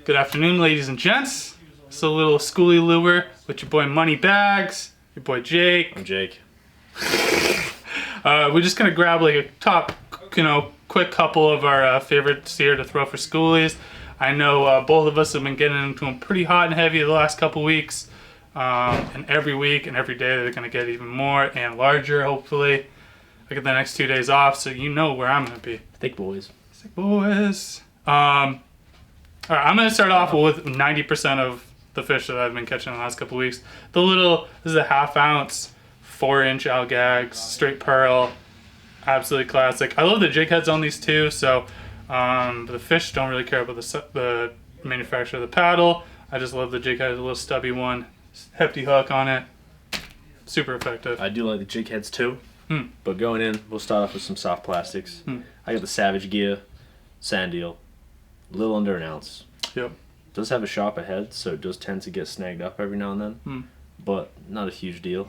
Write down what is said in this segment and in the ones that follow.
Good afternoon, ladies and gents. It's a little Schoolie lure with your boy Moneybags, your boy Jake. I'm Jake. We're just gonna grab like a top, quick couple of our favorites here to throw for Schoolies. I know both of us have been getting into them pretty hot and heavy the last couple weeks, and every week and every day they're gonna get even more and larger. Hopefully, I get the next 2 days off, so you know where I'm gonna be. Thick boys. Thick boys. All right, I'm going to start off with 90% of the fish that I've been catching in the last couple weeks. This is a 1/2 ounce, 4-inch algags, straight pearl, absolutely classic. I love the jig heads on these too, so the fish don't really care about the manufacturer of the paddle. I just love the jig head, a little stubby one, hefty hook on it, super effective. I do like the jig heads too, but going in, we'll start off with some soft plastics. I got the Savage Gear sand eel. A little under an ounce. Yep. Does have a sharper head, so it does tend to get snagged up every now and then, but not a huge deal.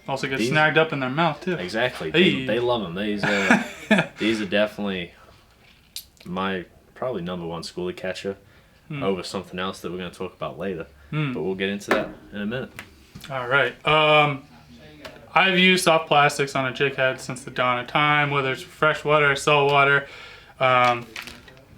Also get snagged up in their mouth too. Exactly. Hey. They love them. These are definitely my probably #1 schoolie catcher over something else that we're going to talk about later. But we'll get into that in a minute. All right. I've used soft plastics on a jig head since the dawn of time, whether it's freshwater or saltwater.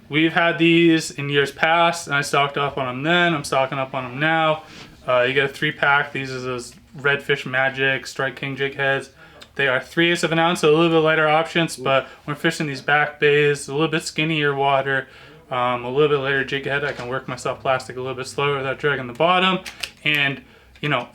We've had these in years past, and I stocked up on them then. I'm stocking up on them now. You get a 3-pack. These are those Redfish Magic Strike King jig heads. They are 3/8 of an ounce, so a little bit lighter options, but when we're fishing these back bays, a little bit skinnier water, a little bit lighter jig head, I can work my soft plastic a little bit slower without dragging the bottom. And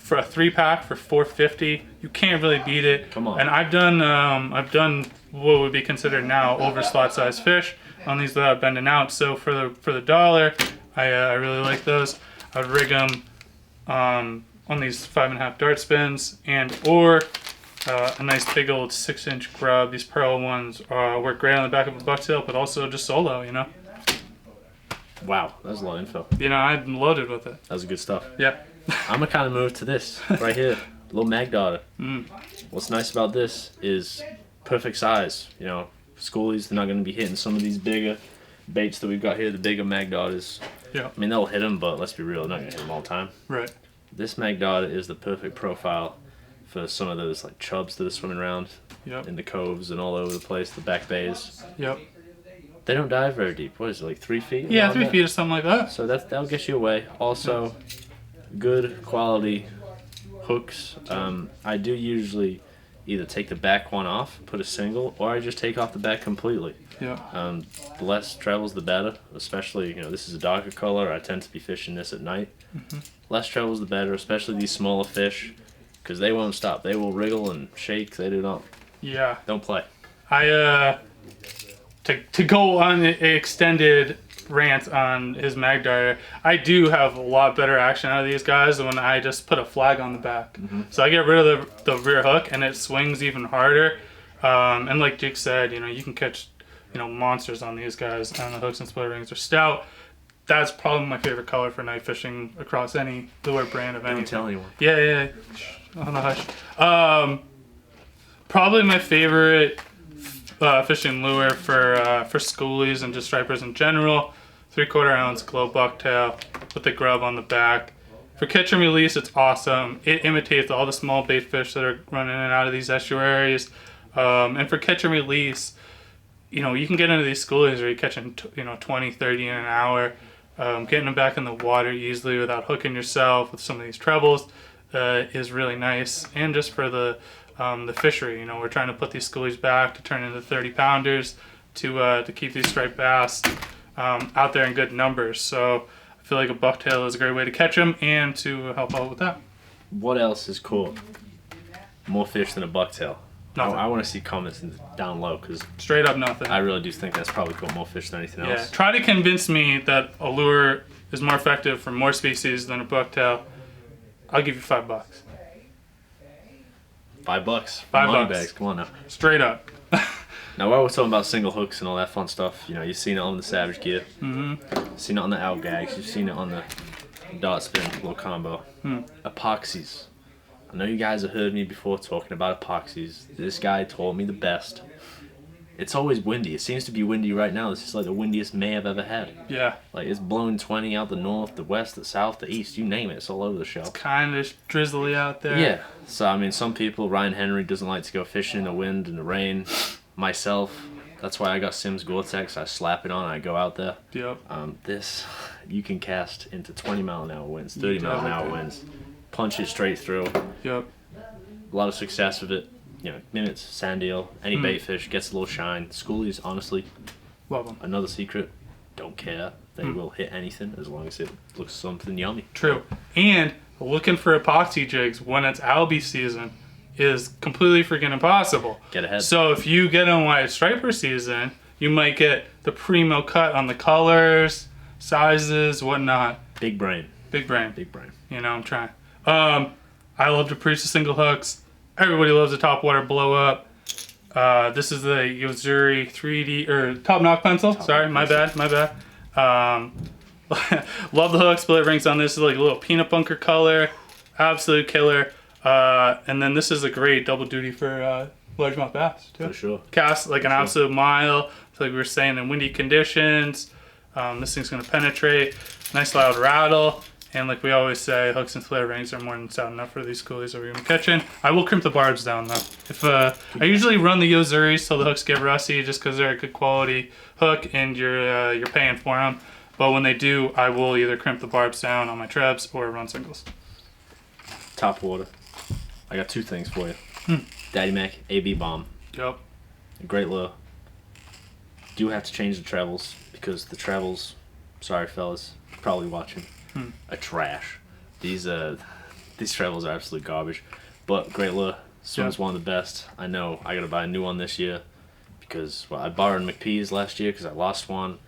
for a 3-pack for $4.50, you can't really beat it. Come on. And I've done what would be considered now over slot size fish on these without bending out. So for the dollar, I really like those. I'd rig them on these 5.5 dart spins or a nice big old 6-inch grub. These pearl ones work great on the back of a bucktail, but also just solo. Wow, that was a lot of info. I'm loaded with it. That was good stuff. Yeah. I'm gonna kind of move to this right here, little mag darter. What's nice about this is perfect size. Schoolies, they're not gonna be hitting some of these bigger baits that we've got here. The bigger mag darters. Yeah. I mean, they'll hit them, but let's be real, they're not gonna hit them all the time. Right. This mag darter is the perfect profile for some of those like chubs that are swimming around in the coves and all over the place, the back bays. Yep. They don't dive very deep. What is it, like 3 feet? Yeah, 3 feet or something like that. So that'll get you away. Also, good quality hooks. I do usually either take the back one off, put a single, or I just take off the back completely. Yeah. The less trebles, the better. Especially, this is a darker color. I tend to be fishing this at night. Less trebles, the better. Especially these smaller fish, because they won't stop. They will wriggle and shake. They do not. Yeah. Don't play. To go on an extended rant on his mag darter, I do have a lot better action out of these guys when I just put a flag on the back. So I get rid of the rear hook and it swings even harder. And like Jake said, you can catch monsters on these guys, and the hooks and split rings are stout. That's probably my favorite color for night fishing across any lure brand of anything. Don't tell anyone. Yeah. On the hush. Probably my favorite fishing lure for schoolies and just stripers in general. 3/4 ounce glow bucktail with the grub on the back. For catch and release, it's awesome. It imitates all the small bait fish that are running in and out of these estuaries. And for catch and release, you can get into these schoolies where you're catching 20, 30 in an hour. Getting them back in the water easily without hooking yourself with some of these trebles is really nice. And just for the fishery, we're trying to put these schoolies back to turn into 30-pounders to keep these striped bass out there in good numbers. So I feel like a bucktail is a great way to catch them and to help out with that. What else has caught more fish than a bucktail? Nothing. I want to see comments down low, because Straight up nothing. I really do think that's probably caught more fish than anything else. Yeah. Try to convince me that a lure is more effective for more species than a bucktail. I'll give you $5. $5. $5. Moneybags, come on now. Straight up. Now, while we're talking about single hooks and all that fun stuff, you've seen it on the Savage Gear. You've seen it on the Outgags. You've seen it on the dot spin little combo. Epoxies. I know you guys have heard me before talking about epoxies. This guy told me the best. it's always windy. It seems to be windy right now. This is like the windiest May I've ever had. Yeah. Like, it's blowing 20 out the north, the west, the south, the east, you name it. It's all over the show. It's kind of drizzly out there. Yeah. So, I mean, some people, Ryan Henry doesn't like to go fishing in the wind and the rain. Myself, that's why I got Simms Gore-Tex. I slap it on, I go out there. Yep. This, you can cast into 20-mile-an-hour winds, 30-mile-an-hour winds. Punch it straight through. Yep. A lot of success with it. You know, minutes, sand eel, any bait fish gets a little shine. Schoolies, honestly, Love them. another secret, don't care. They will hit anything as long as it looks something yummy. True. And looking for epoxy jigs when it's albie season is completely freaking impossible. Get ahead. So if you get on white striper season, you might get the primo cut on the colors, sizes, whatnot. Big brain. Big brain. Big brain. You know, I'm trying. I love to preach the single hooks. Everybody loves the top water blow up. This is the Yozuri 3D or top knock pencil. Sorry, my bad. Love the hook. Split rings on this. Is like a little peanut bunker color. Absolute killer. And then this is a great double duty for largemouth bass too. For sure. Cast like an absolute mile. So like we were saying, in windy conditions. This thing's gonna penetrate. Nice loud rattle. And like we always say, hooks and split rings are more than sound enough for these schoolies that we're gonna be catching. I will crimp the barbs down though. If I usually run the Yozuris till the hooks get rusty, just because they're a good quality hook and you're paying for them. But when they do, I will either crimp the barbs down on my trebs or run singles. Top water. I got two things for you. Daddy Mac AB bomb. Yep. A great lure. Do have to change the trebles because the trebles, sorry fellas, probably watching. A trash. These trebles are absolute garbage, but great lure. This one's one of the best. I know I gotta buy a new one this year because I borrowed McPee's last year because I lost one,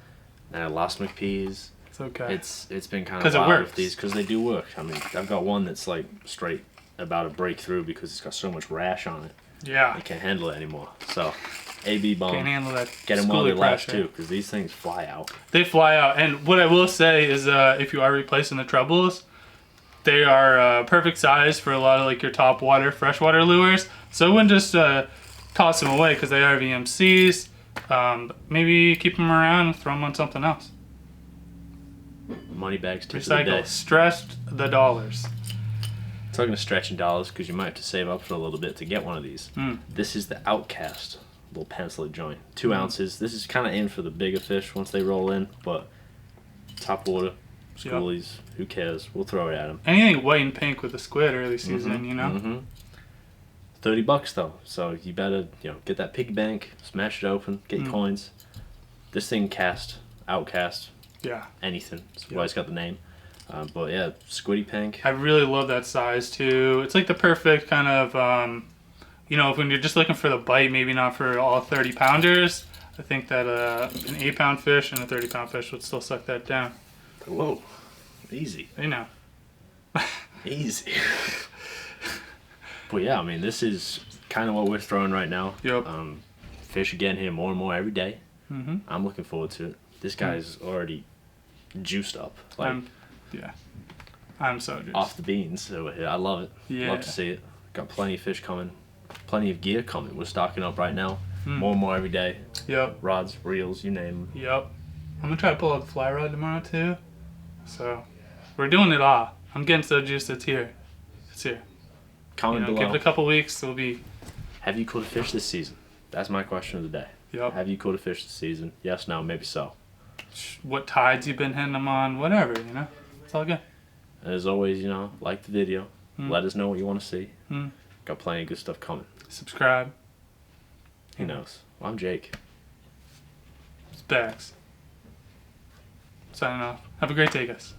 and I lost McPee's. It's okay. It's been kind of wild with these because they do work. I mean, I've got one that's like straight about to break through because it's got so much rash on it. Yeah. I can't handle it anymore. So, AB bomb. Can't handle that. Get them while they last pressure. too, because these things fly out. They fly out, and what I will say is, if you are replacing the trebles, they are perfect size for a lot of like your top water, freshwater lures. So I wouldn't just toss them away because they are VMCs. Maybe keep them around and throw them on something else. Moneybags tip of the day. Recycle. Stretched the dollars. Talking of stretching dollars, because you might have to save up for a little bit to get one of these. This is the Outcast little pencil joint. 2 ounces. This is kind of in for the bigger fish once they roll in, but top water, schoolies, who cares? We'll throw it at them. Anything white and pink with the squid early season, you know? $30 though, so you better get that piggy bank, smash it open, get your coins. This thing Outcast, anything. That's why it's got the name. But yeah, squiddy pink. I really love that size too. It's like the perfect kind of, when you're just looking for the bite, maybe not for all 30 pounders. I think that an 8-pound fish and a 30-pound fish would still suck that down. Whoa, easy. You know. Easy. But yeah, I mean, this is kind of what we're throwing right now. Yep. Fish are getting here more and more every day. I'm looking forward to it. This guy's already juiced up. Like, I'm so juiced. Off the beans over here. I love it. Yeah. Love to see it. Got plenty of fish coming. Plenty of gear coming. We're stocking up right now. More and more every day. Yep. Rods, reels, you name them. Yep. I'm going to try to pull out the fly rod tomorrow too. So, we're doing it all. I'm getting so juiced, it's here. It's here. Comment below. Give it a couple weeks, it'll be... Have you caught a fish this season? That's my question of the day. Yep. Have you caught a fish this season? Yes, no, maybe so. What tides you've been hitting them on, whatever, It's all good. And as always, like the video. Let us know what you want to see. Got plenty of good stuff coming. Subscribe. Who knows? Well, I'm Jake. It's Bags. Signing off. Have a great day, guys.